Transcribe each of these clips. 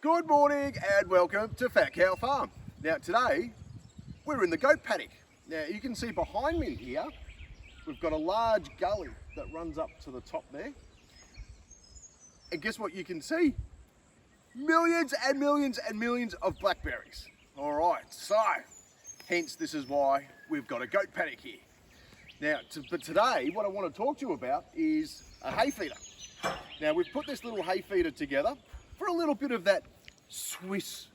Good morning and welcome to Fat Cow Farm. Now today we're in the goat paddock. Now you can see behind me here we've got a large gully that runs up to the top there. And guess what you can see? Millions and millions and millions of blackberries. Alright, so hence this is why we've got a goat paddock here. Now, but today what I want to talk to you about is a hay feeder. Now we've put this little hay feeder together for a little bit of that Swiss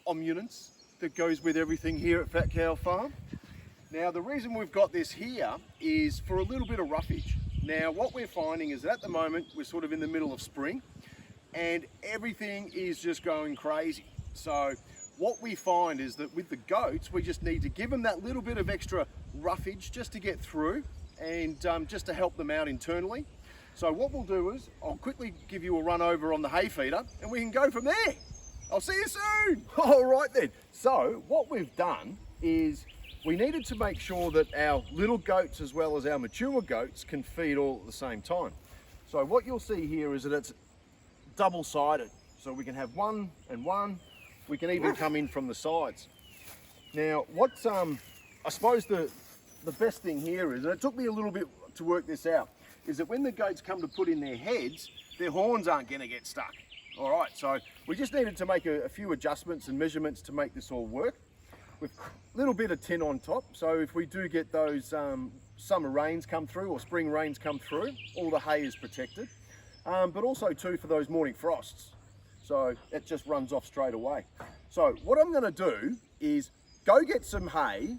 omunance that goes with everything here at Fat Cow Farm. Now the reason we've got this here is for a little bit of roughage. Now what we're finding is that at the moment we're sort of in the middle of spring and everything is just going crazy. So what we find is that with the goats we just need to give them that little bit of extra roughage just to get through and just to help them out internally. So what we'll do is I'll quickly give you a run over on the hay feeder and we can go from there. I'll see you soon. All right then. So what we've done is we needed to make sure that our little goats as well as our mature goats can feed all at the same time. So what you'll see here is that it's double-sided. So we can have one and one. We can even come in from the sides. Now what's I suppose the best thing here is, and it took me a little bit to work this out, is that when the goats come to put in their heads, their horns aren't going to get stuck. All right, so we just needed to make a few adjustments and measurements to make this all work. With a little bit of tin on top, so if we do get those summer rains come through or spring rains come through, all the hay is protected. But also too for those morning frosts, so it just runs off straight away. So what I'm going to do is go get some hay.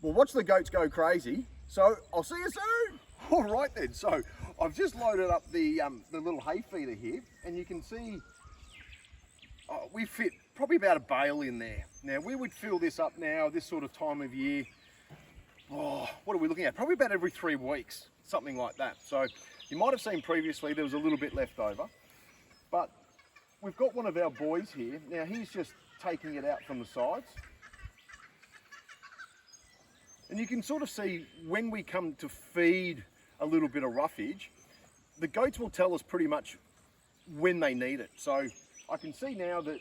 We'll watch the goats go crazy, so I'll see you soon. All right then, so I've just loaded up the little hay feeder here, and you can see we fit probably about a bale in there. Now we would fill this up now, this sort of time of year, what are we looking at? Probably about every 3 weeks, something like that. So you might have seen previously there was a little bit left over, but we've got one of our boys here. Now he's just taking it out from the sides. And you can sort of see when we come to feed a little bit of roughage, the goats will tell us pretty much when they need it. So I can see now that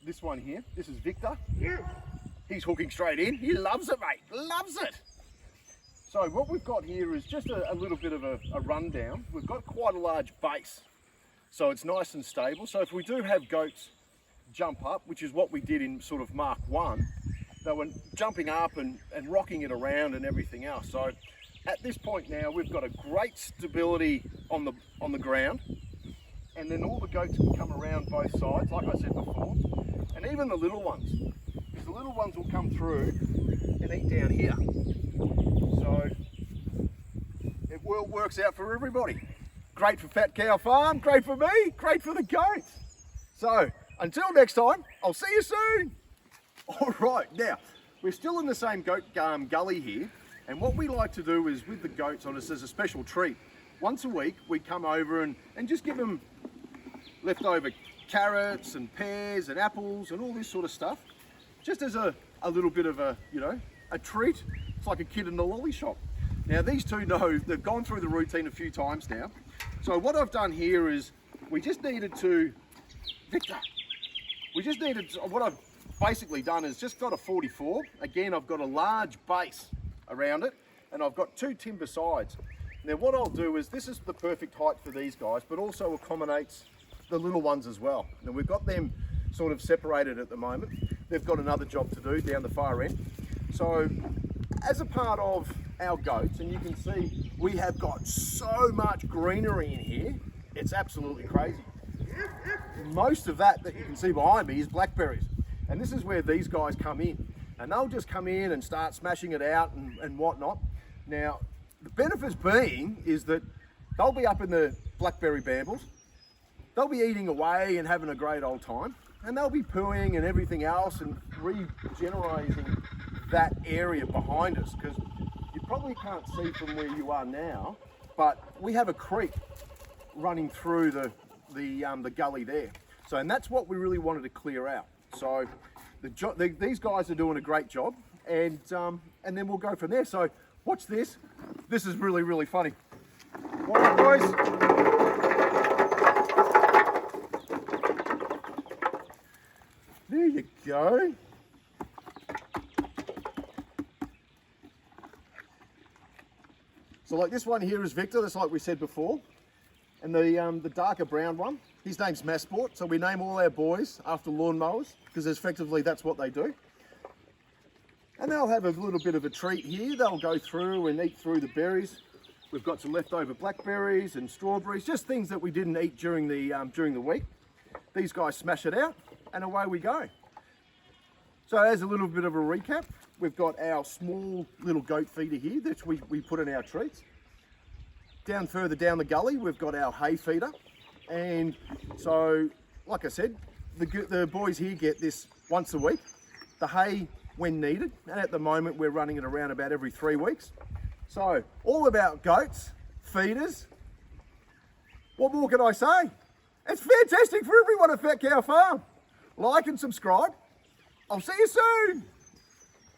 this one here, this is Victor. He's hooking straight in. He loves it, mate, loves it. So what we've got here is just a little bit of a rundown. We've got quite a large base, so it's nice and stable. So if we do have goats jump up, which is what we did in sort of Mark 1, they were jumping up and rocking it around and everything else. So at this point now, we've got a great stability on the ground, and then all the goats can come around both sides, like I said before, and even the little ones, because the little ones will come through and eat down here. So it works out for everybody. Great for Fat Cow Farm, great for me, great for the goats. So until next time, I'll see you soon. All right, now we're still in the same goat gully here, and what we like to do is with the goats on us as a special treat. Once a week we come over and just give them leftover carrots and pears and apples and all this sort of stuff, just as a little bit of a treat. It's like a kid in the lolly shop. Now these two know, they've gone through the routine a few times now. So what I've done here is what I've basically done is just got a 44. Again, I've got a large base around it, and I've got 2 timber sides. Now what I'll do is, this is the perfect height for these guys, but also accommodates the little ones as well. Now we've got them sort of separated at the moment. They've got another job to do down the far end. So as a part of our goats, and you can see we have got so much greenery in here, it's absolutely crazy. Most of that you can see behind me is blackberries. And this is where these guys come in, and they'll just come in and start smashing it out and whatnot. Now, the benefits being is that they'll be up in the blackberry brambles, they'll be eating away and having a great old time, and they'll be pooing and everything else and regenerating that area behind us, because you probably can't see from where you are now, but we have a creek running through the gully there. So, and that's what we really wanted to clear out. So these guys are doing a great job, and then we'll go from there. So watch this. This is really, really funny. All right, boys. go. So like this one here is Victor, that's like we said before. And the darker brown one, his name's Massport. So we name all our boys after lawnmowers because effectively that's what they do. And they'll have a little bit of a treat here. They'll go through and eat through the berries. We've got some leftover blackberries and strawberries, just things that we didn't eat during the week. These guys smash it out and away we go. So as a little bit of a recap, we've got our small little goat feeder here that we put in our treats. Further down the gully, we've got our hay feeder. And so, like I said, the boys here get this once a week. The hay when needed, and at the moment we're running it around about every 3 weeks. So, all about goats, feeders. What more can I say? It's fantastic for everyone at Fat Cow Farm. Like and subscribe. I'll see you soon.